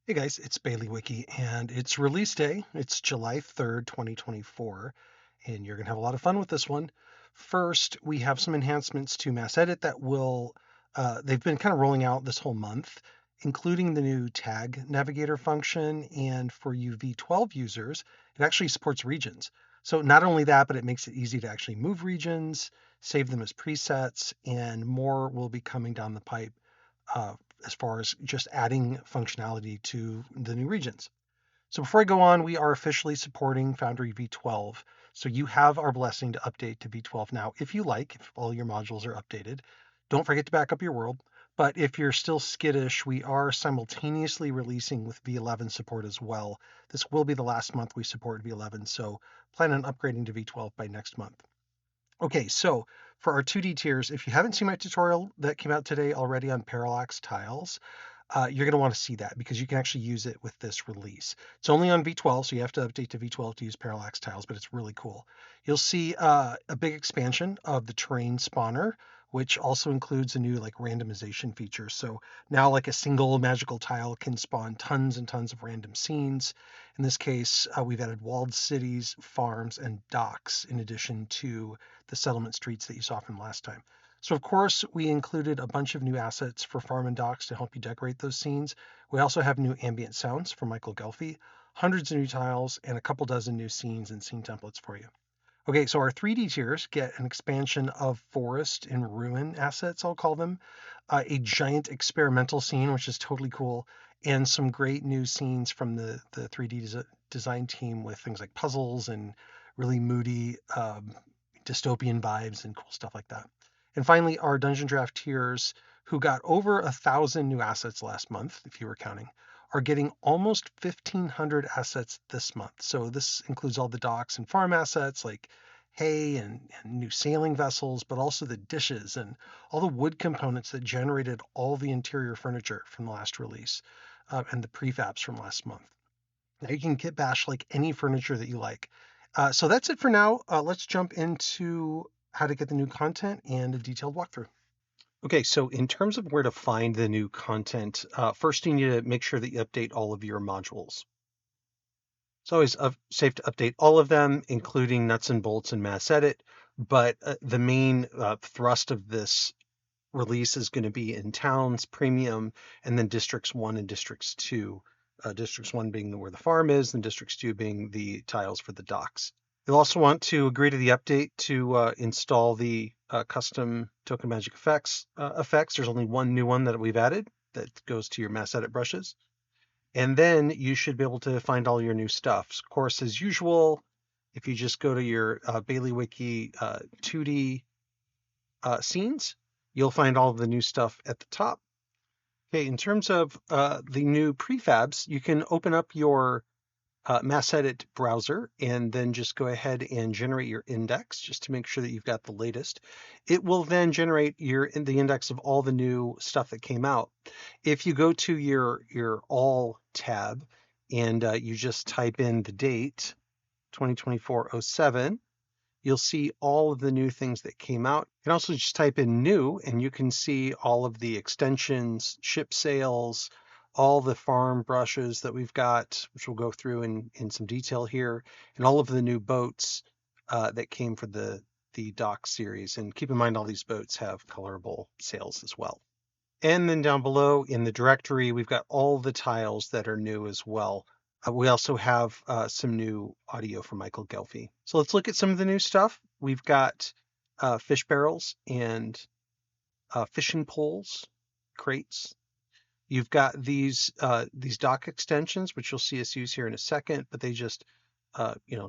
Hey guys, it's Baileywiki and it's release day. It's July 3rd, 2024, and you're going to have a lot of fun with this one. First, we have some enhancements to Mass Edit that they've been kind of rolling out this whole month, including the new tag navigator function. And for you V12 users, it actually supports regions. So not only that, but it makes it easy to actually move regions, save them as presets, and more will be coming down the pipe uh, as far as just adding functionality to the new regions. So before I go on, we are officially supporting Foundry V12. So you have our blessing to update to V12 now if you like, if all your modules are updated. Don't forget to back up your world. But if you're still skittish, we are simultaneously releasing with V11 support as well. This will be the last month we support V11, so plan on upgrading to V12 by next month. Okay, so for our 2D tiers, if you haven't seen my tutorial that came out today already on parallax tiles, you're going to want to see that because you can actually use it with this release. It's only on V12, so you have to update to V12 to use parallax tiles, but it's really cool. You'll see a big expansion of the terrain spawner, which also includes a new like randomization feature. So now like a single magical tile can spawn tons and tons of random scenes. In this case, we've added walled cities, farms, and docks in addition to the settlement streets that you saw from last time. So of course, we included a bunch of new assets for farm and docks to help you decorate those scenes. We also have new ambient sounds from Michael Gelfi, hundreds of new tiles, and a couple dozen new scenes and scene templates for you. Okay, so our 3D tiers get an expansion of forest and ruin assets, I'll call them, a giant experimental scene, which is totally cool, and some great new scenes from the 3D design team with things like puzzles and really moody dystopian vibes and cool stuff like that. And finally, our Dungeondraft tiers, who got over 1,000 new assets last month, if you were counting, are getting almost 1,500 assets this month. So this includes all the docks and farm assets like hay and new sailing vessels, but also the dishes and all the wood components that generated all the interior furniture from the last release and the prefabs from last month. Now you can kit bash like any furniture that you like. So that's it for now. Let's jump into how to get the new content and a detailed walkthrough. Okay, so in terms of where to find the new content, first you need to make sure that you update all of your modules. It's always safe to update all of them, including nuts and bolts and mass edit, but the main thrust of this release is going to be in towns, premium, and then districts 1 and districts 2. Districts 1 being where the farm is, and districts 2 being the tiles for the docks. You'll also want to agree to the update to install the custom token magic effects. There's only one new one that we've added that goes to your mass edit brushes. And then you should be able to find all your new stuff. Of course, as usual, if you just go to your Baileywiki 2D scenes, you'll find all of the new stuff at the top. Okay, in terms of the new prefabs, you can open up your Mass Edit browser and then just go ahead and generate your index just to make sure that you've got the latest. It will then generate the index of all the new stuff that came out. If you go to your All tab and you just type in the date, 2024-07, you'll see all of the new things that came out. You can also just type in new and you can see all of the extensions, ship sales, all the farm brushes that we've got, which we'll go through in some detail here, and all of the new boats that came for the dock series. And keep in mind all these boats have colorable sails as well. And then down below in the directory, we've got all the tiles that are new as well. We also have some new audio from Michael Gelfi. So let's look at some of the new stuff. We've got fish barrels and fishing poles, crates. You've got these dock extensions, which you'll see us use here in a second, but they just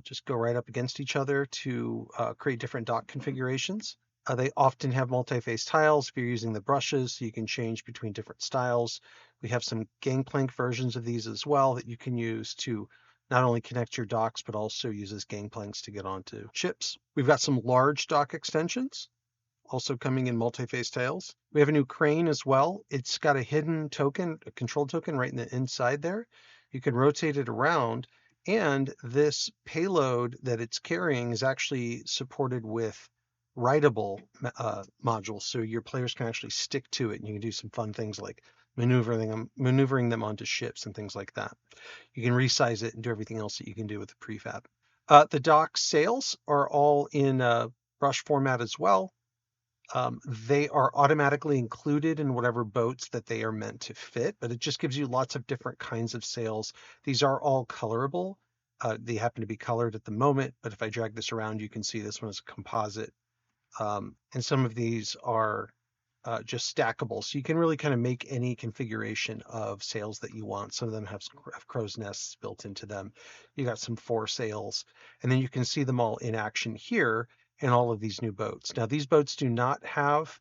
just go right up against each other to create different dock configurations. They often have multi-phase tiles if you're using the brushes, so you can change between different styles. We have some gangplank versions of these as well that you can use to not only connect your docks, but also use as gangplanks to get onto ships. We've got some large dock extensions, also coming in multi-phase tiles. We have a new crane as well. It's got a hidden token, a control token right in the inside there. You can rotate it around, and this payload that it's carrying is actually supported with writable modules, so your players can actually stick to it, and you can do some fun things like maneuvering them onto ships and things like that. You can resize it and do everything else that you can do with the prefab. The dock sails are all in brush format as well. They are automatically included in whatever boats that they are meant to fit, but it just gives you lots of different kinds of sails. These are all colorable. They happen to be colored at the moment, but if I drag this around, you can see this one is a composite. And some of these are just stackable. So you can really kind of make any configuration of sails that you want. Some of them have crow's nests built into them. You got some foresails, and then you can see them all in action here in all of these new boats. Now, these boats do not have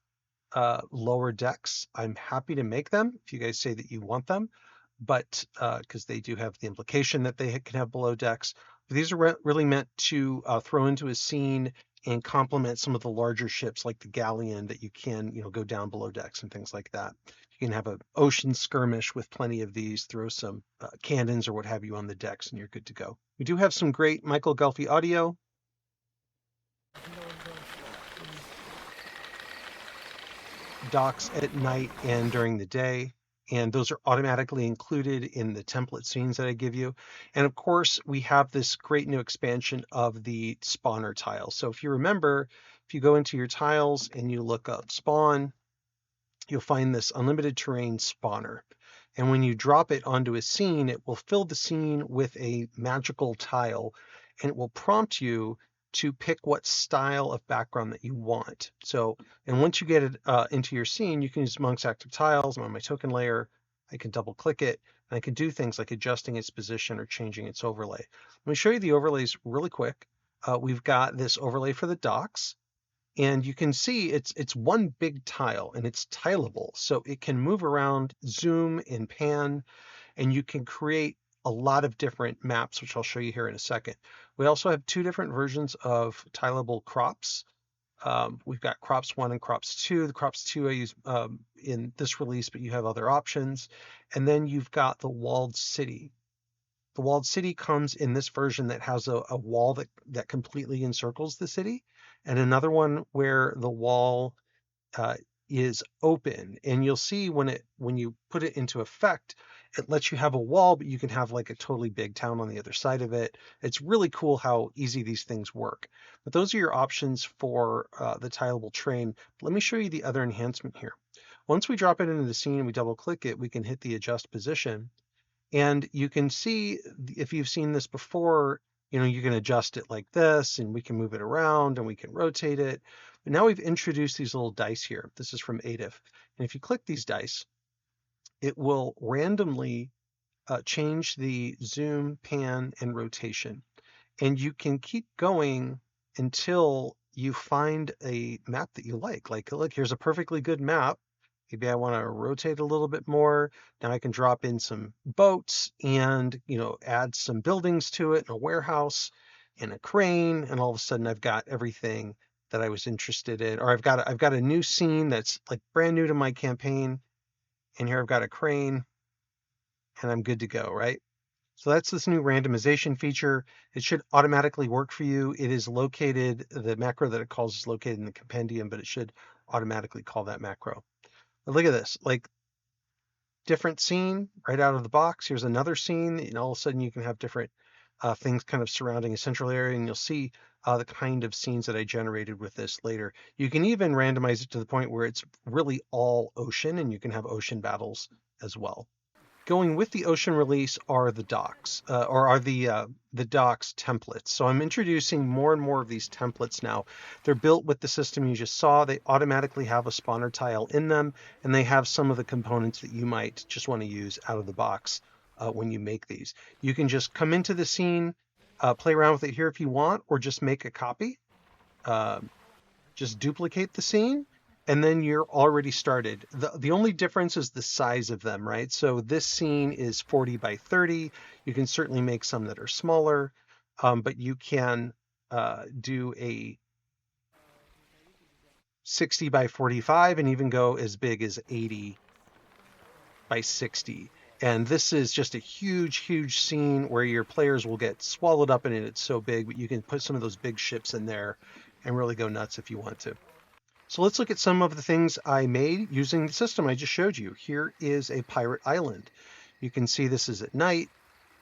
lower decks. I'm happy to make them if you guys say that you want them, but because they do have the implication that they can have below decks. But these are really meant to throw into a scene and complement some of the larger ships like the galleon that you can, go down below decks and things like that. You can have an ocean skirmish with plenty of these, throw some cannons or what have you on the decks, and you're good to go. We do have some great Michael Gelfi audio. Docks at night and during the day, and those are automatically included in the template scenes that I give you. And of course, we have this great new expansion of the spawner tile. So if you remember, if you go into your tiles and you look up spawn, you'll find this unlimited terrain spawner. And when you drop it onto a scene, it will fill the scene with a magical tile, and it will prompt you to pick what style of background that you want. So, and once you get it into your scene, you can use Monk's Active Tiles. I'm on my token layer. I can double click it, and I can do things like adjusting its position or changing its overlay. Let me show you the overlays really quick. We've got this overlay for the docks. And you can see it's one big tile, and it's tileable. So it can move around, zoom and pan, and you can create a lot of different maps, which I'll show you here in a second. We also have two different versions of tileable crops. We've got crops 1 and crops 2. The crops 2 I use in this release, but you have other options. And then you've got the walled city. The walled city comes in this version that has a wall that completely encircles the city, and another one where the wall is open. And you'll see when you put it into effect, it lets you have a wall, but you can have like a totally big town on the other side of it. It's really cool how easy these things work. But those are your options for the tileable terrain. Let me show you the other enhancement here. Once we drop it into the scene and we double click it, we can hit the adjust position. And you can see, if you've seen this before, you can adjust it like this, and we can move it around and we can rotate it. But now we've introduced these little dice here. This is from Adif. And if you click these dice, it will randomly change the zoom, pan, and rotation. And you can keep going until you find a map that you like. Like, look, here's a perfectly good map. Maybe I want to rotate a little bit more. Now I can drop in some boats and, add some buildings to it, and a warehouse and a crane. And all of a sudden I've got everything that I was interested in, or I've got a new scene that's like brand new to my campaign. And here I've got a crane and I'm good to go, right? So that's this new randomization feature. It should automatically work for you. It is located, the macro that it calls is located in the compendium, but it should automatically call that macro. But look at this, like different scene right out of the box. Here's another scene, and all of a sudden you can have different things kind of surrounding a central area, and you'll see the kind of scenes that I generated with this later. You can even randomize it to the point where it's really all ocean, and you can have ocean battles as well. Going with the ocean release are the docks, the docks templates. So I'm introducing more and more of these templates now. They're built with the system you just saw. They automatically have a spawner tile in them, and they have some of the components that you might just want to use out of the box when you make these. You can just come into the scene, play around with it here if you want, or just make a copy. Just duplicate the scene, and then you're already started. The only difference is the size of them, right? So this scene is 40 by 30. You can certainly make some that are smaller, but you can do a 60 by 45 and even go as big as 80 by 60. And this is just a huge, huge scene where your players will get swallowed up in it. It's so big, but you can put some of those big ships in there and really go nuts if you want to. So let's look at some of the things I made using the system I just showed you. Here is a pirate island. You can see this is at night.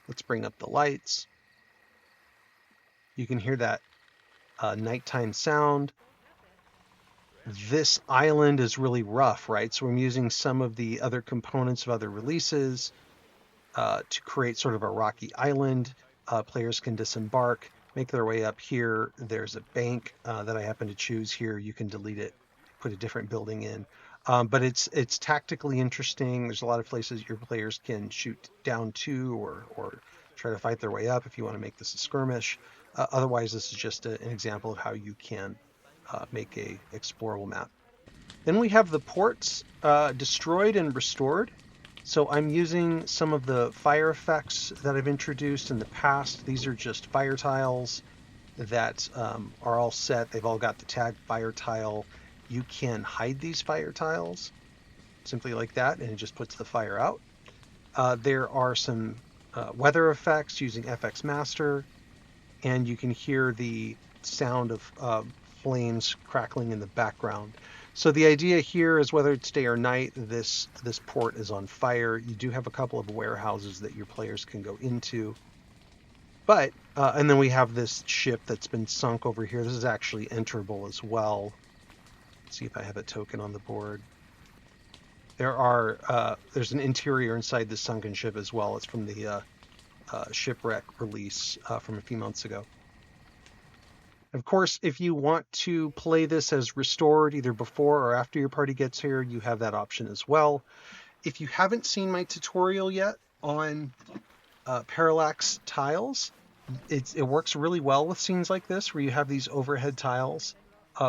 Let's bring up the lights. You can hear that nighttime sound. This island is really rough, right? So I'm using some of the other components of other releases to create sort of a rocky island. Players can disembark, make their way up here. There's a bank that I happen to choose here. You can delete it, put a different building in. But it's tactically interesting. There's a lot of places your players can shoot down to or try to fight their way up if you want to make this a skirmish. Otherwise, this is just an example of how you can make a explorable map. Then we have the ports destroyed and restored. So I'm using some of the fire effects that I've introduced in the past. These are just fire tiles that are all set. They've all got the tag fire tile. You can hide these fire tiles simply like that, and it just puts the fire out. There are some weather effects using FX Master, and you can hear the sound of flames crackling in the background. So the idea here is whether it's day or night, this port is on fire. You do have a couple of warehouses that your players can go into. But, and then we have this ship that's been sunk over here. This is actually enterable as well. Let's see if I have a token on the board. There's an interior inside the sunken ship as well. It's from the shipwreck release from a few months ago. Of course, if you want to play this as restored either before or after your party gets here, you have that option as well. If you haven't seen my tutorial yet on parallax tiles, it works really well with scenes like this where you have these overhead tiles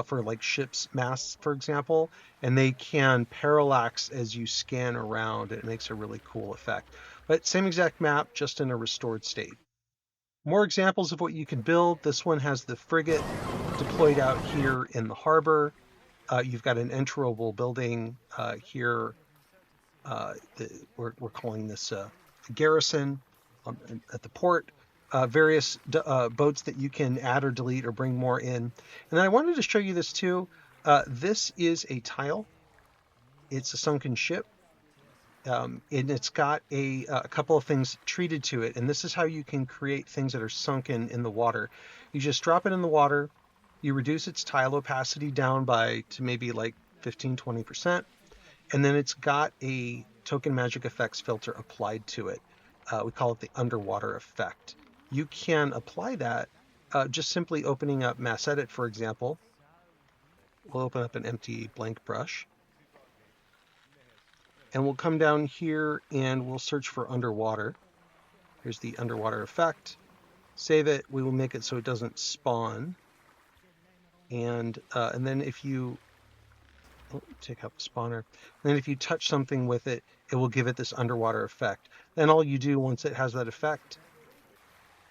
for like ships' masts, for example, and they can parallax as you scan around. It makes a really cool effect. But same exact map, just in a restored state. More examples of what you can build. This one has the frigate deployed out here in the harbor. You've got an enterable building here. We're calling this a garrison at the port. Various boats that you can add or delete or bring more in. And then I wanted to show you this too. This is a tile. It's a sunken ship. And it's got a couple of things treated to it. And this is how you can create things that are sunken in the water. You just drop it in the water. You reduce its tile opacity down to maybe like 15-20%. And then it's got a token magic effects filter applied to it. We call it the underwater effect. You can apply that just simply opening up Mass Edit, for example. We'll open up an empty blank brush. And we'll come down here and we'll search for underwater. Here's the underwater effect. Save it. We will make it so it doesn't spawn. And then if you take out the spawner, and then if you touch something with it, it will give it this underwater effect. Then all you do once it has that effect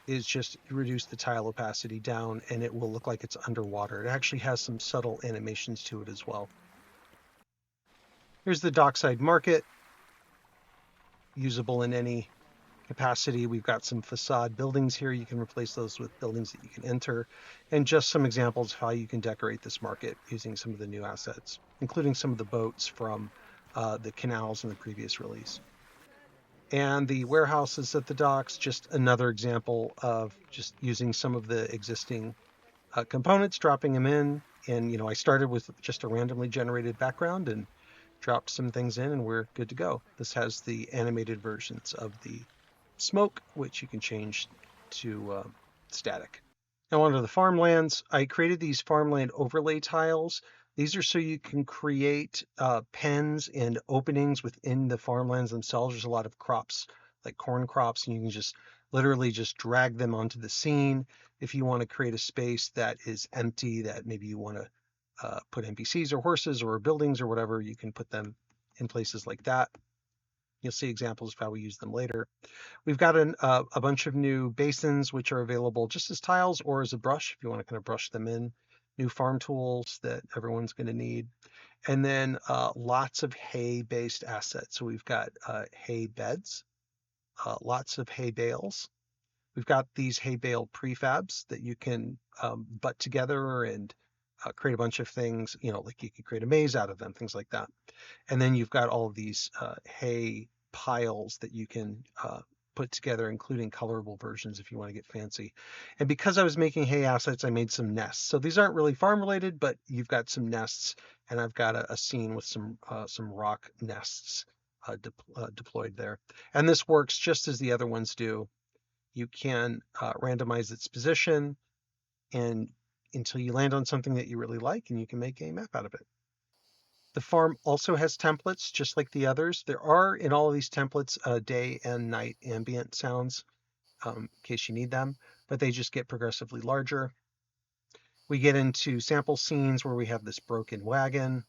is just reduce the tile opacity down, and it will look like it's underwater. It actually has some subtle animations to it as well. Here's the dockside market, usable in any capacity. We've got some facade buildings here. You can replace those with buildings that you can enter, and just some examples of how you can decorate this market using some of the new assets, including some of the boats from the canals in the previous release. And the warehouses at the docks, just another example of just using some of the existing components, dropping them in. And, I started with just a randomly generated background and dropped some things in, and we're good to go. This has the animated versions of the smoke, which you can change to static. Now onto the farmlands. I created these farmland overlay tiles. These are so you can create pens and openings within the farmlands themselves. There's a lot of crops, like corn crops, and you can just literally just drag them onto the scene. If you want to create a space that is empty, that maybe you want to put NPCs or horses or buildings or whatever, you can put them in places like that. You'll see examples of how we use them later. We've got a bunch of new basins, which are available just as tiles or as a brush if you want to kind of brush them in. New farm tools that everyone's going to need. And then lots of hay-based assets. So we've got hay beds, lots of hay bales. We've got these hay bale prefabs that you can butt together and create a bunch of things, like you could create a maze out of them, things like that. And then you've got all of these hay piles that you can put together, including colorable versions if you want to get fancy. And because I was making hay assets, I made some nests. So these aren't really farm related, but you've got some nests, and I've got a scene with some rock nests deployed there. And this works just as the other ones do. You can randomize its position and until you land on something that you really like, and you can make a map out of it. The farm also has templates, just like the others. There are, in all of these templates, day and night ambient sounds, in case you need them, but they just get progressively larger. We get into sample scenes where we have this broken wagon.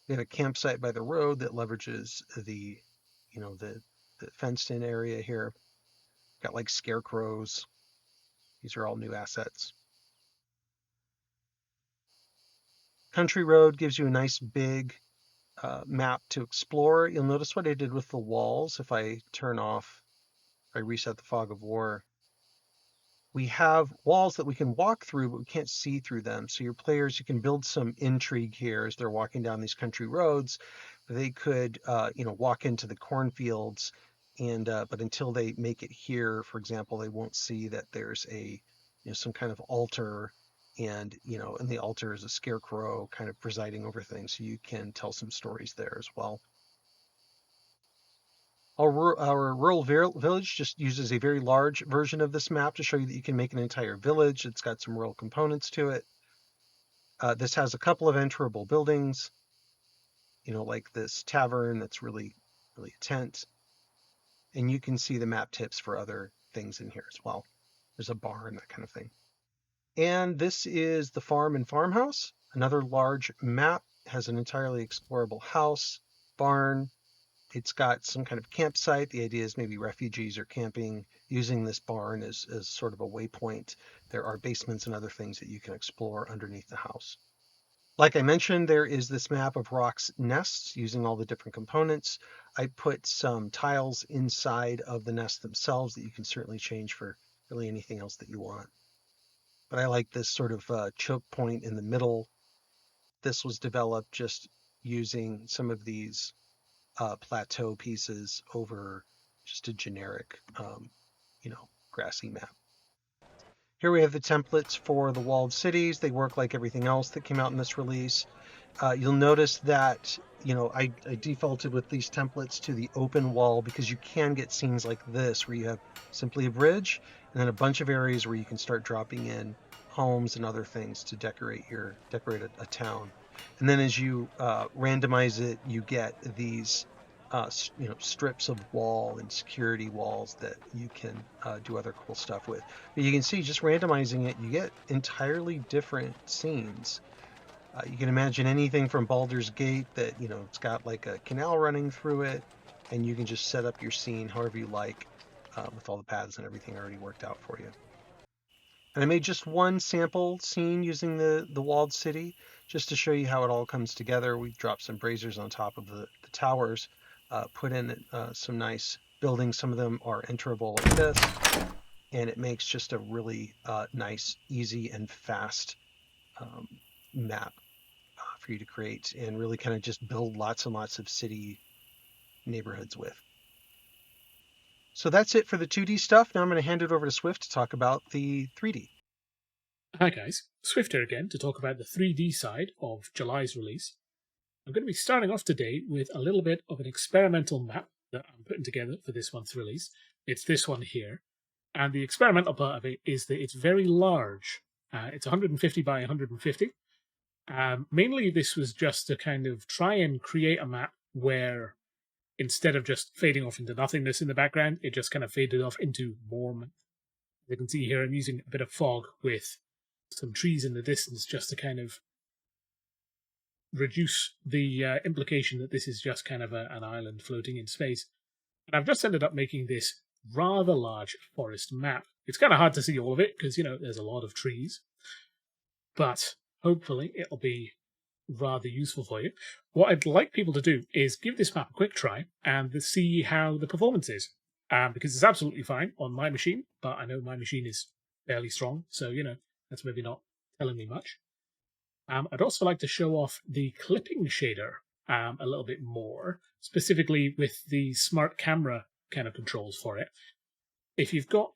We have a campsite by the road that leverages the fenced-in area here. Got like scarecrows. These are all new assets. Country Road gives you a nice big map to explore. You'll notice what I did with the walls. If I reset the fog of war, we have walls that we can walk through, but we can't see through them. So your players, you can build some intrigue here as they're walking down these country roads. They could, walk into the cornfields, and but until they make it here, for example, they won't see that there's some kind of altar, and the altar is a scarecrow kind of presiding over things. So you can tell some stories there as well. Our rural village just uses a very large version of this map to show you that you can make an entire village. It's got some rural components to it. This has a couple of enterable buildings, like this tavern that's really, really a tent. And you can see the map tips for other things in here as well. There's a barn, that kind of thing. And this is the farm and farmhouse. Another large map, has an entirely explorable house, barn. It's got some kind of campsite. The idea is maybe refugees are camping using this barn as sort of a waypoint. There are basements and other things that you can explore underneath the house. Like I mentioned, there is this map of rocks nests using all the different components. I put some tiles inside of the nests themselves that you can certainly change for really anything else that you want. But I like this sort of choke point in the middle. This was developed just using some of these plateau pieces over just a generic, grassy map. Here we have the templates for the walled cities. They work like everything else that came out in this release. You'll notice that, I defaulted with these templates to the open wall because you can get scenes like this where you have simply a bridge and then a bunch of areas where you can start dropping in homes and other things to decorate a town. And then as you randomize it, you get these strips of wall and security walls that you can do other cool stuff with. But you can see just randomizing it, you get entirely different scenes. You can imagine anything from Baldur's Gate that, it's got like a canal running through it, and you can just set up your scene however you like with all the paths and everything already worked out for you. And I made just one sample scene using the walled city just to show you how it all comes together. We dropped some braziers on top of the towers, put in some nice buildings. Some of them are enterable like this, and it makes just a really nice, easy, and fast map for you to create and really kind of just build lots and lots of city neighborhoods with. So that's it for the 2D stuff. Now I'm going to hand it over to Swift to talk about the 3D. Hi guys, Swift here again to talk about the 3D side of July's release. I'm going to be starting off today with a little bit of an experimental map that I'm putting together for this month's release. It's this one here. And the experimental part of it is that it's very large. It's 150 by 150. Mainly this was just to kind of try and create a map where instead of just fading off into nothingness in the background, it just kind of faded off into warmth. As you can see here, I'm using a bit of fog with some trees in the distance just to kind of reduce the implication that this is just kind of an island floating in space. And I've just ended up making this rather large forest map. It's kind of hard to see all of it because, there's a lot of trees. But hopefully it'll be rather useful for you. What I'd like people to do is give this map a quick try and see how the performance is. Because it's absolutely fine on my machine, but I know my machine is fairly strong, so, that's maybe not telling me much. I'd also like to show off the clipping shader a little bit more, specifically with the smart camera kind of controls for it. If you've got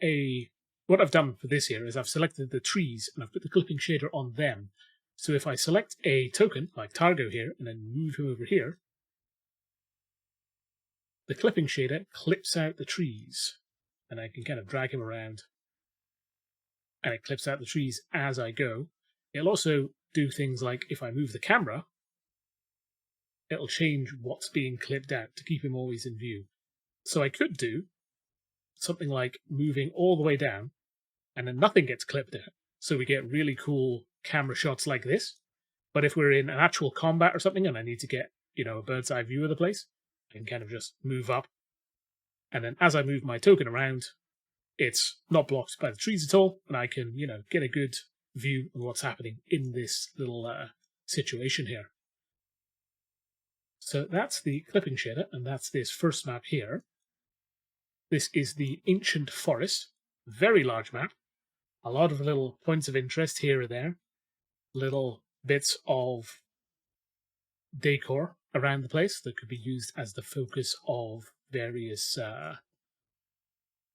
what I've done for this here is I've selected the trees and I've put the clipping shader on them. So if I select a token, like Targo here, and then move him over here, the clipping shader clips out the trees, and I can kind of drag him around, and it clips out the trees as I go. It'll also do things like if I move the camera, it'll change what's being clipped out to keep him always in view. So I could do something like moving all the way down, and then nothing gets clipped out. So we get really cool camera shots like this. But if we're in an actual combat or something and I need to get, a bird's eye view of the place, I can kind of just move up. And then as I move my token around, it's not blocked by the trees at all, and I can, get a good view of what's happening in this little situation here. So that's the clipping shader, and that's this first map here. This is the Ancient Forest, very large map. A lot of little points of interest here or there, little bits of decor around the place that could be used as the focus of various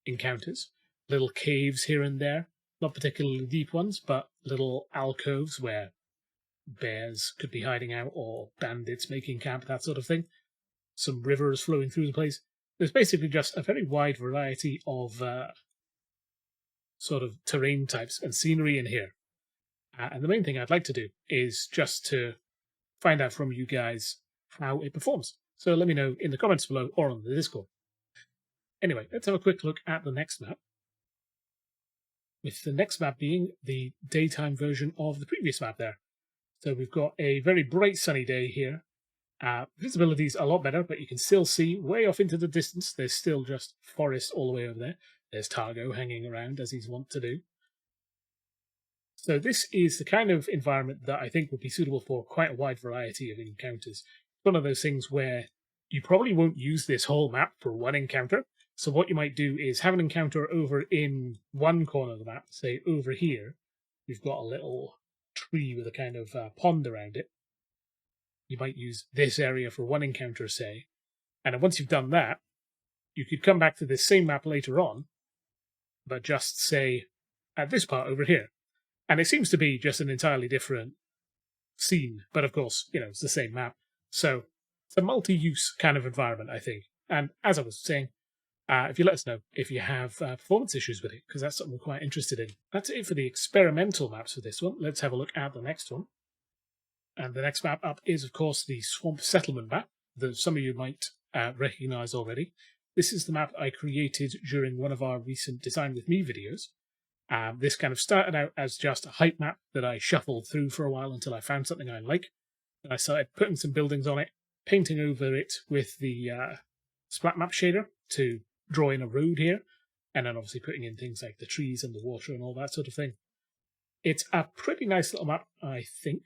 encounters. Little caves here and there, not particularly deep ones, but little alcoves where bears could be hiding out or bandits making camp, that sort of thing. Some rivers flowing through the place. There's basically just a very wide variety of sort of terrain types and scenery in here. And the main thing I'd like to do is just to find out from you guys how it performs. So let me know in the comments below or on the Discord. Anyway, let's have a quick look at the next map. With the next map being the daytime version of the previous map there. So we've got a very bright sunny day here. Visibility's a lot better, but you can still see way off into the distance. There's still just forest all the way over there. There's Targo hanging around as he's wont to do. So this is the kind of environment that I think would be suitable for quite a wide variety of encounters. One of those things where you probably won't use this whole map for one encounter. So what you might do is have an encounter over in one corner of the map, say over here. You've got a little tree with a kind of pond around it. You might use this area for one encounter, say. And then once you've done that, you could come back to this same map later on, but just say at this part over here. And it seems to be just an entirely different scene, but of course, it's the same map. So it's a multi-use kind of environment, I think. And as I was saying, if you let us know if you have performance issues with it, because that's something we're quite interested in. That's it for the experimental maps for this one. Let's have a look at the next one. And the next map up is, of course, the Swamp Settlement map that some of you might recognize already. This is the map I created during one of our recent Design With Me videos. This kind of started out as just a hype map that I shuffled through for a while until I found something I like. And I started putting some buildings on it, painting over it with the splat map shader to draw in a road here, and then obviously putting in things like the trees and the water and all that sort of thing. It's a pretty nice little map, I think.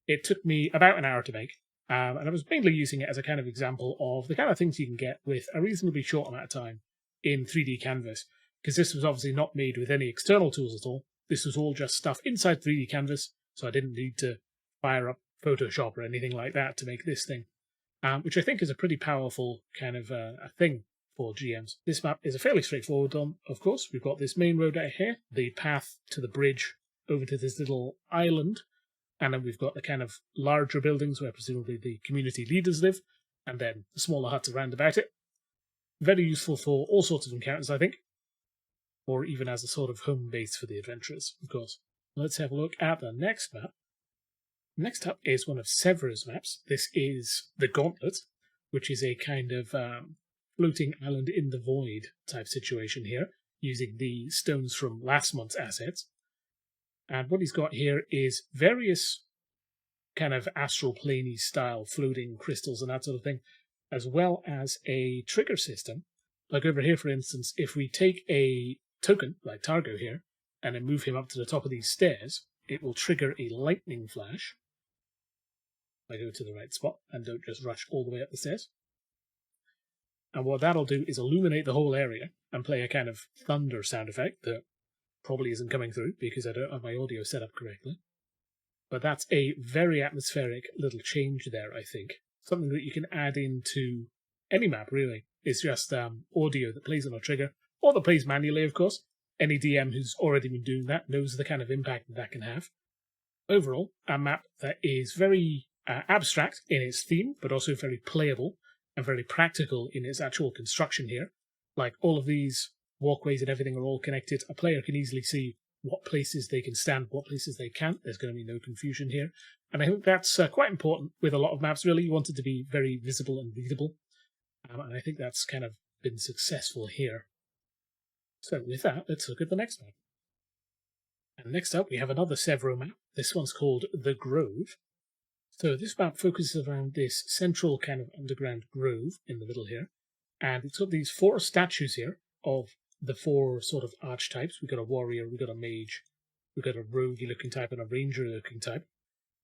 It took me about an hour to make, and I was mainly using it as a kind of example of the kind of things you can get with a reasonably short amount of time in 3D Canvas, because this was obviously not made with any external tools at all. This was all just stuff inside 3D Canvas, so I didn't need to fire up Photoshop or anything like that to make this thing, which I think is a pretty powerful kind of a thing for GMs. This map is a fairly straightforward one, of course. We've got this main road out here, the path to the bridge over to this little island, and then we've got the kind of larger buildings where presumably the community leaders live, and then the smaller huts around about it. Very useful for all sorts of encounters, I think, or even as a sort of home base for the adventurers, of course. Let's have a look at the next map. Next up is one of Sevro's maps. This is the Gauntlet, which is a kind of floating island in the void type situation here, using the stones from last month's assets. And what he's got here is various kind of astral planey style floating crystals and that sort of thing, as well as a trigger system. Like over here, for instance, if we take a token, like Targo here, and then move him up to the top of these stairs, it will trigger a lightning flash. I go to the right spot and don't just rush all the way up the stairs. And what that'll do is illuminate the whole area and play a kind of thunder sound effect that probably isn't coming through because I don't have my audio set up correctly. but that's a very atmospheric little change there, I think. Something that you can add into any map, really. It's just audio that plays on a trigger, or that plays manually, of course. Any DM who's already been doing that knows the kind of impact that that can have. Overall, a map that is very abstract in its theme, but also very playable and very practical in its actual construction here. Like, all of these walkways and everything are all connected. A player can easily see what places they can stand, what places they can't. There's going to be no confusion here. And I think that's quite important with a lot of maps, really. You want it to be very visible and readable. And I think that's kind of been successful here. So with that, let's look at the next map. And next up, we have another Sevro map. This one's called The Grove. So this map focuses around this central kind of underground grove in the middle here. And it's got these 4 statues here of the 4 sort of archetypes. We've got a warrior, we've got a mage, we've got a roguey-looking type, and a ranger-looking type.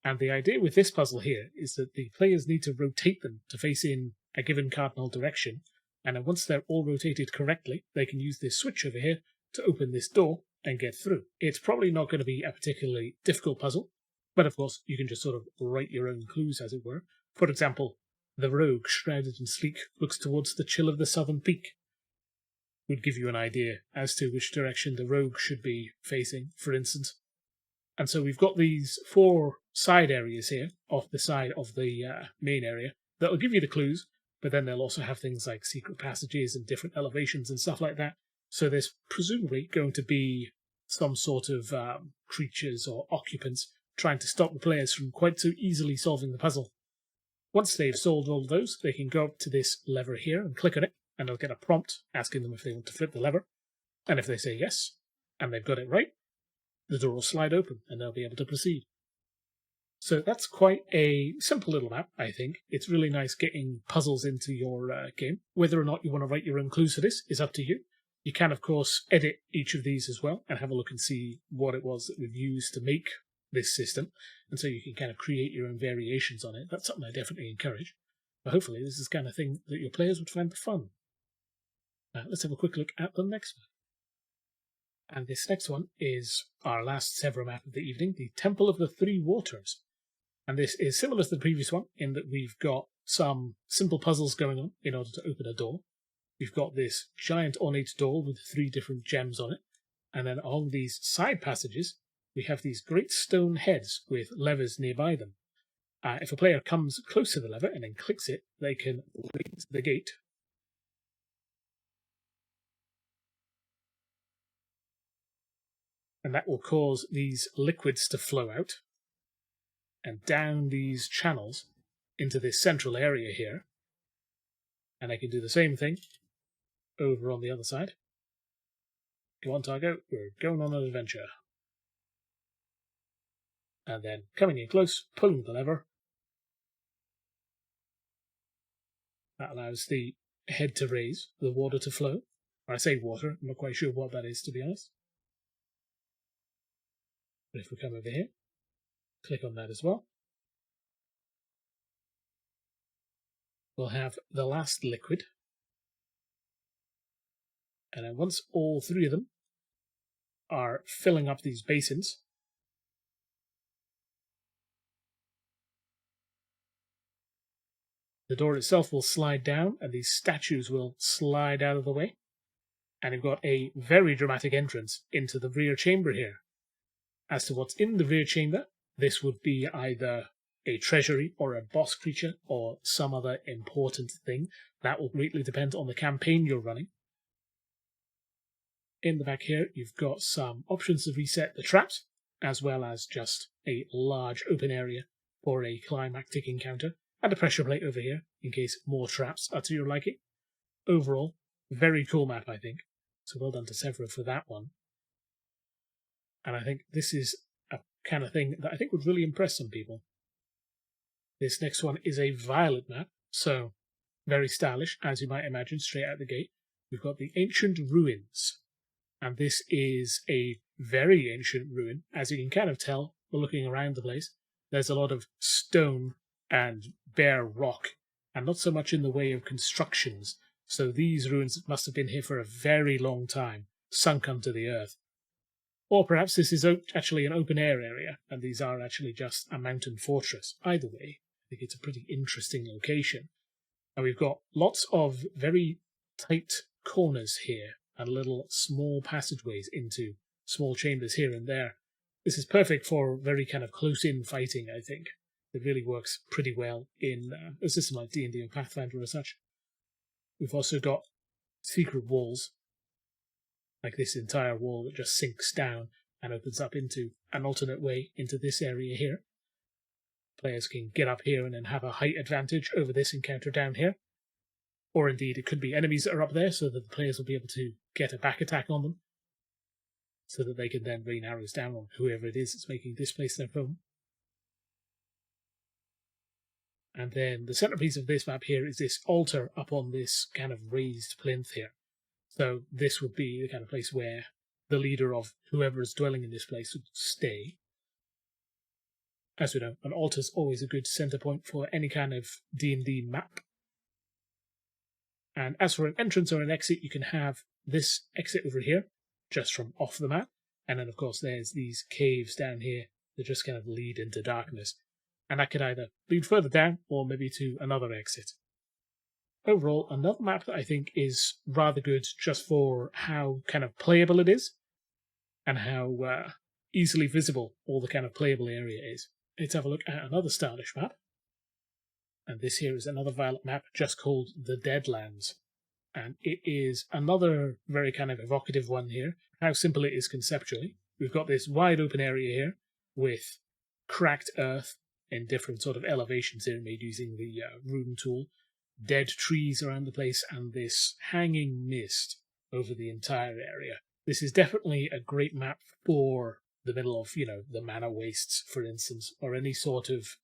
And the idea with this puzzle here is that the players need to rotate them to face in a given cardinal direction. And then once they're all rotated correctly, they can use this switch over here to open this door and get through. It's probably not going to be a particularly difficult puzzle, but of course you can just sort of write your own clues, as it were. For example, the rogue, shrouded in sleek, looks towards the chill of the southern peak. Would give you an idea as to which direction the rogue should be facing, for instance. And so we've got these 4 side areas here, off the side of the main area, that will give you the clues, but then they'll also have things like secret passages and different elevations and stuff like that. So there's presumably going to be some sort of creatures or occupants trying to stop the players from quite so easily solving the puzzle. Once they've solved all of those, they can go up to this lever here and click on it, and they'll get a prompt asking them if they want to flip the lever. And if they say yes, and they've got it right, the door will slide open and they'll be able to proceed. So that's quite a simple little map, I think. It's really nice getting puzzles into your game. Whether or not you want to write your own clues for this is up to you. You can, of course, edit each of these as well and have a look and see what it was that we've used to make this system. And so you can kind of create your own variations on it. That's something I definitely encourage. But hopefully this is the kind of thing that your players would find fun. Let's have a quick look at the next one. And this next one is our last Sevro map of the evening, the Temple of the Three Waters. And this is similar to the previous one in that we've got some simple puzzles going on in order to open a door. We've got this giant ornate door with 3 different gems on it. And then along these side passages, we have these great stone heads with levers nearby them. If a player comes close to the lever and then clicks it, they can raise the gate. And that will cause these liquids to flow out and down these channels into this central area here. And I can do the same thing over on the other side. Come on, Targo, we're going on an adventure. And then coming in close, pulling the lever. That allows the head to raise, the water to flow. Or I say water, I'm not quite sure what that is, to be honest. But if we come over here, click on that as well, we'll have the last liquid. And then once all 3 of them are filling up these basins, the door itself will slide down and these statues will slide out of the way. And you've got a very dramatic entrance into the rear chamber here. As to what's in the rear chamber, this would be either a treasury or a boss creature or some other important thing. That will greatly depend on the campaign you're running. In the back here, you've got some options to reset the traps, as well as just a large open area for a climactic encounter, and a pressure plate over here, in case more traps are to your liking. Overall, very cool map, I think. So well done to Sevro for that one. And I think this is a kind of thing that I think would really impress some people. This next one is a violet map, so very stylish, as you might imagine, straight out the gate. We've got the Ancient Ruins. And this is a very ancient ruin, as you can kind of tell by looking around the place. There's a lot of stone and bare rock, and not so much in the way of constructions. So these ruins must have been here for a very long time, sunk under the earth. Or perhaps this is actually an open-air area, and these are actually just a mountain fortress. Either way, I think it's a pretty interesting location. And we've got lots of very tight corners here, and little small passageways into small chambers here and there. This is perfect for very kind of close-in fighting, I think. It really works pretty well in a system like D&D or Pathfinder or such. We've also got secret walls, like this entire wall that just sinks down and opens up into an alternate way into this area here. Players can get up here and then have a height advantage over this encounter down here. Or indeed, it could be enemies that are up there, so that the players will be able to get a back attack on them, so that they can then rain arrows down on whoever it is that's making this place their home. And then the centerpiece of this map here is this altar up on this kind of raised plinth here. So this would be the kind of place where the leader of whoever is dwelling in this place would stay. As we know, an altar is always a good center point for any kind of D&D map. And as for an entrance or an exit, you can have this exit over here, just from off the map. And then, of course, there's these caves down here that just kind of lead into darkness. And that could either lead further down or maybe to another exit. Overall, another map that I think is rather good just for how kind of playable it is and how easily visible all the kind of playable area is. Let's have a look at another stylish map. And this here is another Violet map just called the Deadlands. And it is another very kind of evocative one here. How simple it is conceptually. We've got this wide open area here with cracked earth in different sort of elevations here made using the rune tool. Dead trees around the place and this hanging mist over the entire area. This is definitely a great map for the middle of, the mana wastes, for instance, or any sort of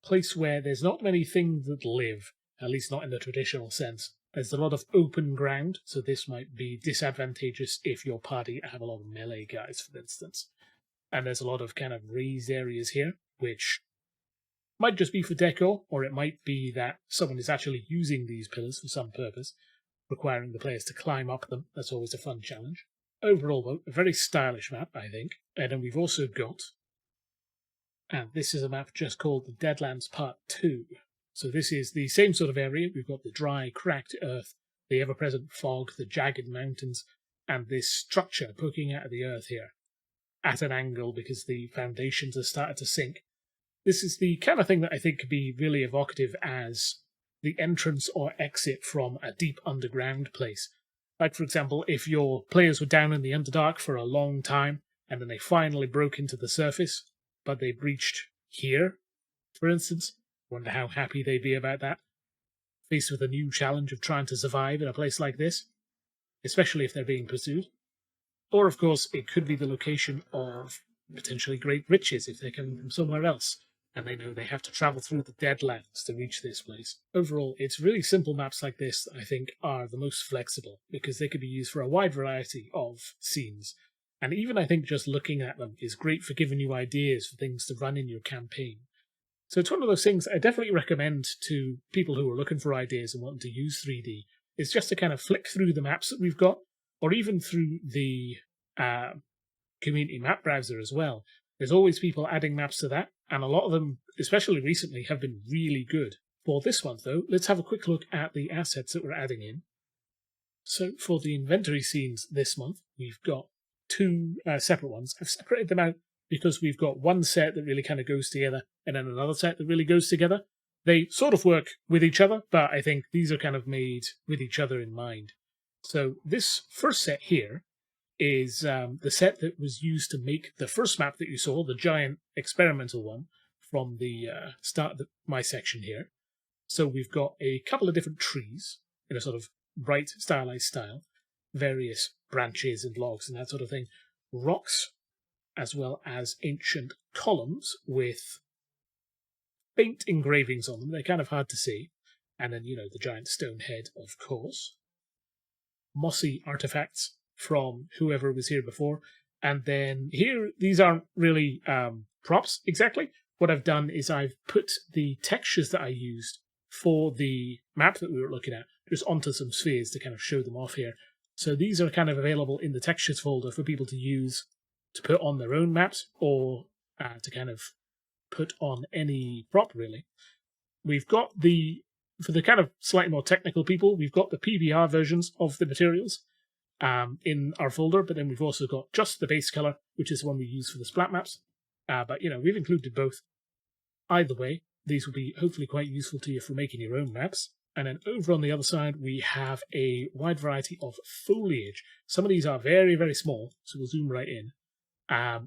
place where there's not many things that live, at least not in the traditional sense. There's a lot of open ground, so this might be disadvantageous if your party have a lot of melee guys, for instance. And there's a lot of kind of raised areas here, which might just be for decor, or it might be that someone is actually using these pillars for some purpose, requiring the players to climb up them. That's always a fun challenge. Overall, though, a very stylish map, I think. And then we've also got, and this is a map just called the Deadlands Part 2. So this is the same sort of area. We've got the dry, cracked earth, the ever-present fog, the jagged mountains, and this structure poking out of the earth here at an angle because the foundations have started to sink. This is the kind of thing that I think could be really evocative as the entrance or exit from a deep underground place. Like, for example, if your players were down in the Underdark for a long time, and then they finally broke into the surface, but they breached here, for instance. Wonder how happy they'd be about that. Faced with a new challenge of trying to survive in a place like this, especially if they're being pursued. Or, of course, it could be the location of potentially great riches if they're coming from somewhere else, and they know they have to travel through the Deadlands to reach this place. Overall, it's really simple maps like this that I think are the most flexible, because they could be used for a wide variety of scenes. And even I think just looking at them is great for giving you ideas for things to run in your campaign. So it's one of those things I definitely recommend to people who are looking for ideas and wanting to use 3D, is just to kind of flick through the maps that we've got, or even through the community map browser as well. There's always people adding maps to that, and a lot of them, especially recently, have been really good. For this one, though, let's have a quick look at the assets that we're adding in. So for the inventory scenes this month, we've got two separate ones. I've separated them out because we've got one set that really kind of goes together, and then another set that really goes together. They sort of work with each other, but I think these are kind of made with each other in mind. So this first set here is the set that was used to make the first map that you saw, the giant experimental one, from the start of my section here. So we've got a couple of different trees in a sort of bright, stylized style, various branches and logs and that sort of thing, rocks, as well as ancient columns with faint engravings on them. They're kind of hard to see. And then, the giant stone head, of course. Mossy artifacts from whoever was here before. And then here, these aren't really props exactly. What I've done is I've put the textures that I used for the map that we were looking at just onto some spheres to kind of show them off here. So these are kind of available in the textures folder for people to use to put on their own maps or to kind of put on any prop, really. We've got for the kind of slightly more technical people, we've got the PBR versions of the materials in our folder, but then we've also got just the base color, which is the one we use for the splat maps. But, we've included both. Either way, these will be hopefully quite useful to you for making your own maps. And then over on the other side, we have a wide variety of foliage. Some of these are very, very small, so we'll zoom right in.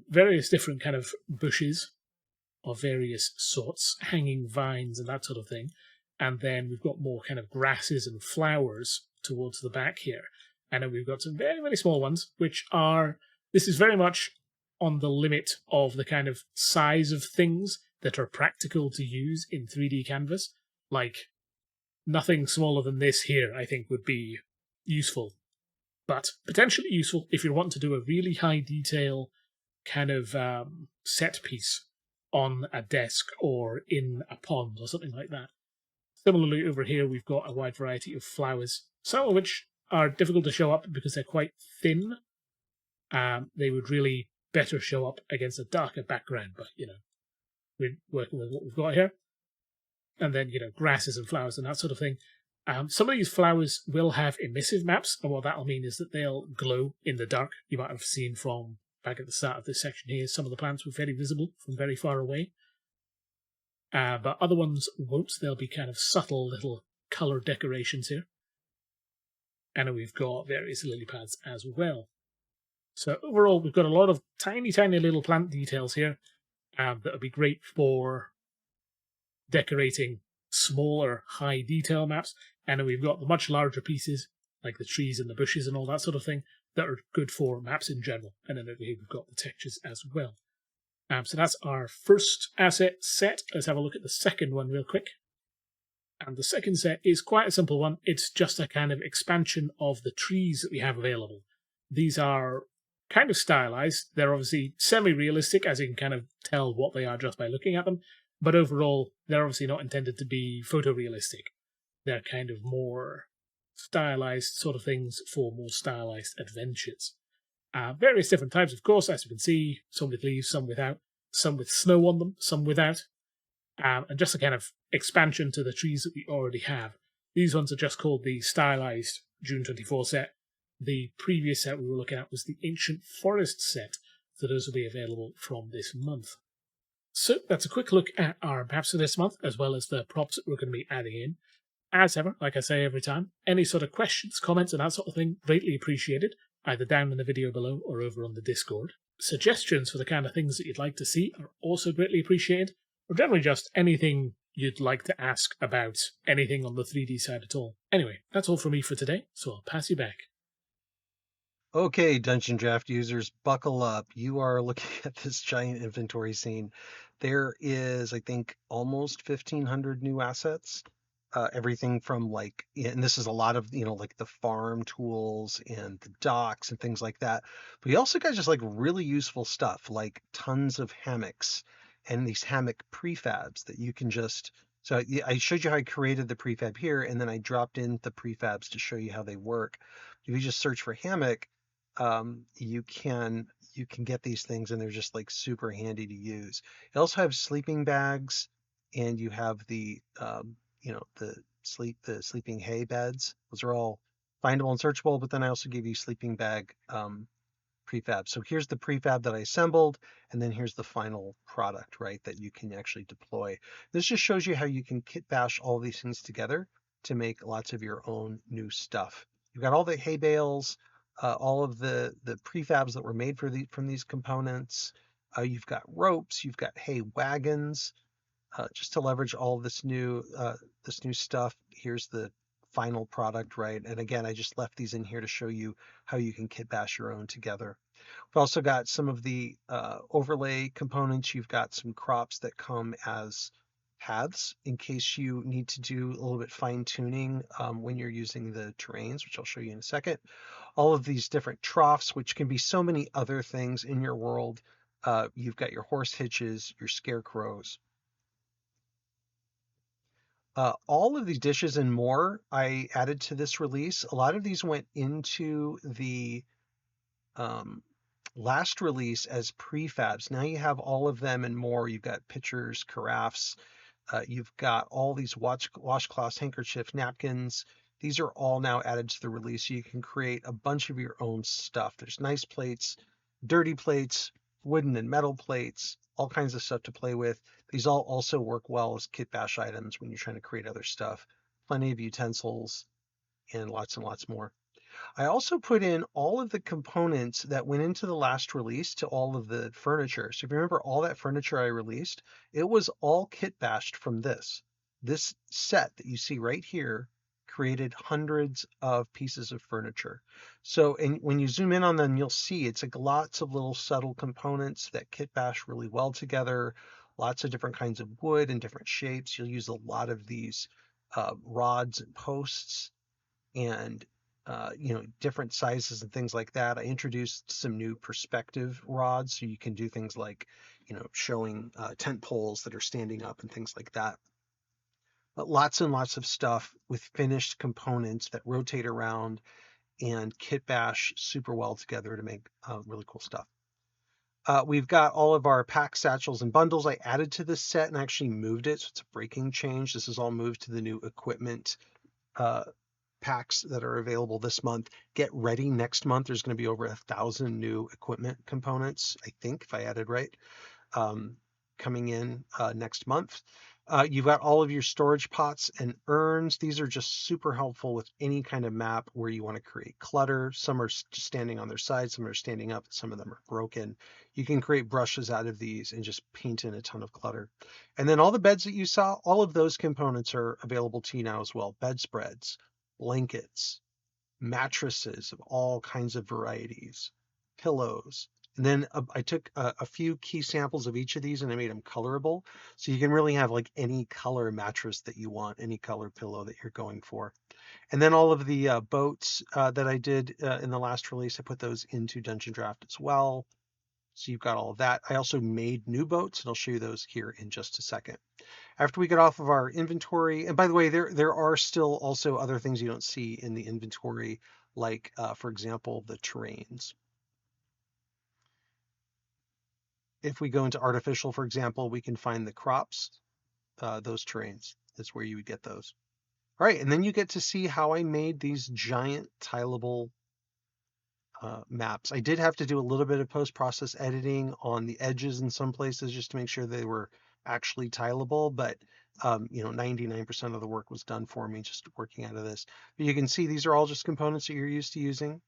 Various different kind of bushes of various sorts, hanging vines and that sort of thing. And then we've got more kind of grasses and flowers towards the back here. And then we've got some very, very small ones, this is very much on the limit of the kind of size of things that are practical to use in 3D canvas. Like, nothing smaller than this here, I think, would be useful. But potentially useful if you're wanting to do a really high detail kind of set piece on a desk or in a pond or something like that. Similarly, over here, we've got a wide variety of flowers, some of which are difficult to show up because they're quite thin. They would really better show up against a darker background, but, we're working with what we've got here. And then, grasses and flowers and that sort of thing. Some of these flowers will have emissive maps, and what that'll mean is that they'll glow in the dark. You might have seen from back at the start of this section here, some of the plants were very visible from very far away. But other ones won't. They'll be kind of subtle little colour decorations here. And we've got various lily pads as well. So overall, we've got a lot of tiny, tiny little plant details here that would be great for decorating smaller, high detail maps. And then we've got the much larger pieces, like the trees and the bushes and all that sort of thing, that are good for maps in general. And then over here we've got the textures as well. So that's our first asset set. Let's have a look at the second one real quick. And the second set is quite a simple one. It's just a kind of expansion of the trees that we have available. These are kind of stylized. They're obviously semi-realistic, as you can kind of tell what they are just by looking at them. But overall, they're obviously not intended to be photorealistic. They're kind of more stylized sort of things for more stylized adventures. Various different types, of course, as you can see, some with leaves, some without, some with snow on them, some without, and just a kind of expansion to the trees that we already have. These ones are just called the stylized June 24 set. The previous set we were looking at was the Ancient Forest set, so those will be available from this month. So that's a quick look at our maps for this month, as well as the props that we're going to be adding in. As ever, like I say every time, any sort of questions, comments, and that sort of thing, greatly appreciated, either down in the video below or over on the Discord. Suggestions for the kind of things that you'd like to see are also greatly appreciated, or generally just anything you'd like to ask about anything on the 3D side at all. Anyway, that's all from me for today, so I'll pass you back. Okay, Dungeondraft users, buckle up. You are looking at this giant inventory scene. There is, I think, almost 1,500 new assets. Everything from and this is a lot of, like the farm tools and the docks and things like that. But you also got just like really useful stuff, like tons of hammocks and these hammock prefabs that you can just. So I showed you how I created the prefab here, and then I dropped in the prefabs to show you how they work. If you just search for hammock, you can get these things, and they're just like super handy to use. You also have sleeping bags, and you have the the sleeping hay beds. Those are all findable and searchable, but then I also give you sleeping bag prefab. So here's the prefab that I assembled, and then here's the final product, right, that you can actually deploy. This just shows you how you can kit bash all these things together to make lots of your own new stuff. You've got all the hay bales, all of the prefabs that were made from these components. You've got ropes, you've got hay wagons, just to leverage all this new stuff. Here's the final product, right? And again, I just left these in here to show you how you can kit bash your own together. We've also got some of the overlay components. You've got some crops that come as paths in case you need to do a little bit fine tuning when you're using the terrains, which I'll show you in a second. All of these different troughs, which can be so many other things in your world. You've got your horse hitches, your scarecrows. All of these dishes and more I added to this release. A lot of these went into the last release as prefabs. Now you have all of them and more. You've got pitchers, carafes, you've got all these washcloths, handkerchiefs, napkins. These are all now added to the release. So you can create a bunch of your own stuff. There's nice plates, dirty plates, wooden and metal plates, all kinds of stuff to play with. These all also work well as kit bash items when you're trying to create other stuff. Plenty of utensils and lots more. I also put in all of the components that went into the last release to all of the furniture. So if you remember all that furniture I released, it was all kit bashed from this. This set that you see right here created hundreds of pieces of furniture. So and when you zoom in on them, you'll see it's like lots of little subtle components that kit bash really well together. Lots of different kinds of wood and different shapes. You'll use a lot of these rods and posts and different sizes and things like that. I introduced some new perspective rods, so you can do things like, showing tent poles that are standing up and things like that. But lots and lots of stuff with finished components that rotate around and kit bash super well together to make really cool stuff. We've got all of our pack satchels and bundles I added to this set and actually moved it, so it's a breaking change. This is all moved to the new equipment packs that are available this month. Get ready, next month there's going to be over 1,000 new equipment components, I think, if I added right, coming in next month. You've got all of your storage pots and urns. These are just super helpful with any kind of map where you want to create clutter. Some are just standing on their side, some are standing up, some of them are broken. You can create brushes out of these and just paint in a ton of clutter. And then all the beds that you saw, all of those components are available to you now as well. Bedspreads, blankets, mattresses of all kinds of varieties, pillows. And then I took a few key samples of each of these and I made them colorable. So you can really have like any color mattress that you want, any color pillow that you're going for. And then all of the boats that I did in the last release, I put those into Dungeondraft as well. So you've got all of that. I also made new boats, and I'll show you those here in just a second. After we get off of our inventory, and by the way, there are still also other things you don't see in the inventory, like, for example, the terrains. If we go into artificial, for example, we can find the crops, those terrains. That's where you would get those. All right, and then you get to see how I made these giant tileable maps. I did have to do a little bit of post-process editing on the edges in some places just to make sure they were actually tileable, but 99% of the work was done for me just working out of this. But you can see these are all just components that you're used to using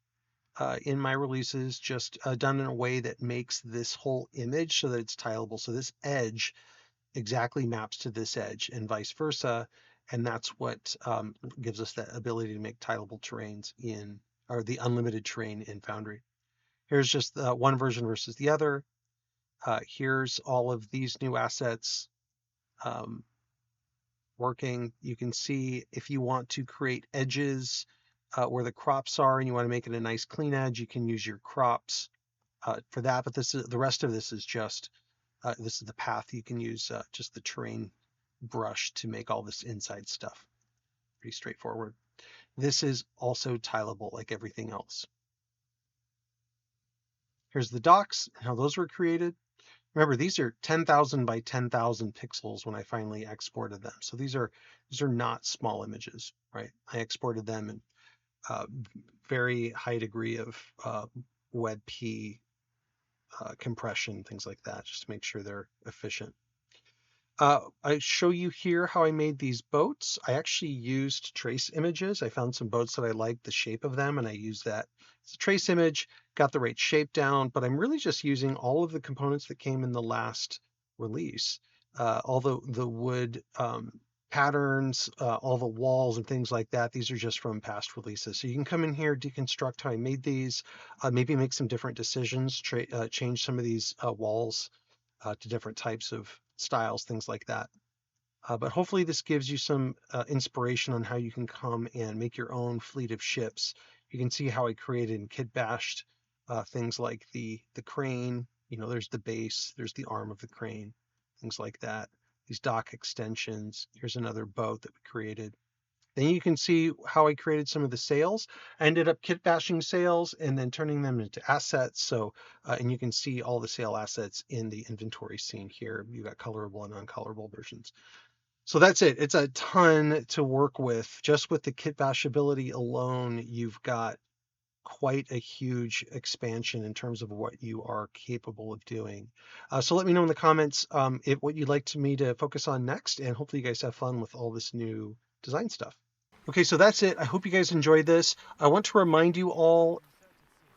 in my releases, just done in a way that makes this whole image so that it's tileable. So this edge exactly maps to this edge and vice versa. And that's what gives us that ability to make tileable terrains or the unlimited terrain in Foundry. Here's just one version versus the other. Here's all of these new assets working. You can see if you want to create edges where the crops are and you want to make it a nice clean edge, you can use your crops for that. But the rest of this is just this is the path. You can use just the terrain brush to make all this inside stuff. Pretty straightforward. This is also tileable like everything else. Here's the docks, how those were created. Remember, these are 10,000 by 10,000 pixels when I finally exported them. So these are not small images, right? I exported them in very high degree of WebP compression, things like that, just to make sure they're efficient. I show you here how I made these boats. I actually used trace images. I found some boats that I liked the shape of them, and I used that as a trace image, got the right shape down, but I'm really just using all of the components that came in the last release. All the wood patterns, all the walls and things like that. These are just from past releases. So you can come in here, deconstruct how I made these, maybe make some different decisions, change some of these walls to different types of styles, things like that. But hopefully this gives you some inspiration on how you can come and make your own fleet of ships. You can see how I created and kit bashed things like the crane. There's the base, there's the arm of the crane, things like that. These dock extensions. Here's another boat that we created. Then you can see how I created some of the sails. I ended up kit bashing sails and then turning them into assets. So, and you can see all the sail assets in the inventory scene here. You got colorable and uncolorable versions. So that's it. It's a ton to work with. Just with the kit bash ability alone, you've got quite a huge expansion in terms of what you are capable of doing. So let me know in the comments what you'd like me to focus on next, and hopefully you guys have fun with all this new design stuff. Okay, so that's it. I hope you guys enjoyed this. I want to remind you all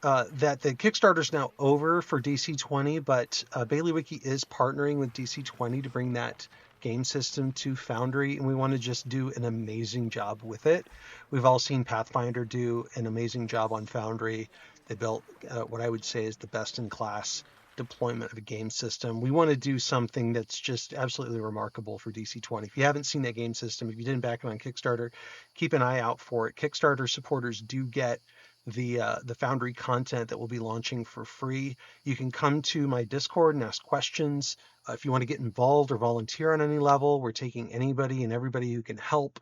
that the Kickstarter's now over for DC20, but Baileywiki is partnering with DC20 to bring that game system to Foundry, and we want to just do an amazing job with it. We've all seen Pathfinder do an amazing job on Foundry. They built what I would say is the best in class deployment of a game system. We want to do something that's just absolutely remarkable for DC20. If you haven't seen that game system, if you didn't back it on Kickstarter, keep an eye out for it. Kickstarter supporters do get the Foundry content that we'll be launching for free. You can come to my Discord and ask questions. If you want to get involved or volunteer on any level, we're taking anybody and everybody who can help.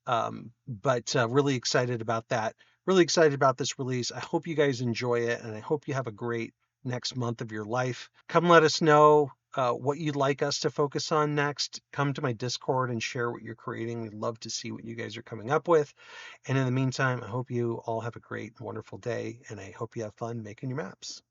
But really excited about that. Really excited about this release. I hope you guys enjoy it, and I hope you have a great next month of your life. Come let us know what you'd like us to focus on next. Come to my Discord and share what you're creating. We'd love to see what you guys are coming up with. And in the meantime, I hope you all have a great, wonderful day, and I hope you have fun making your maps.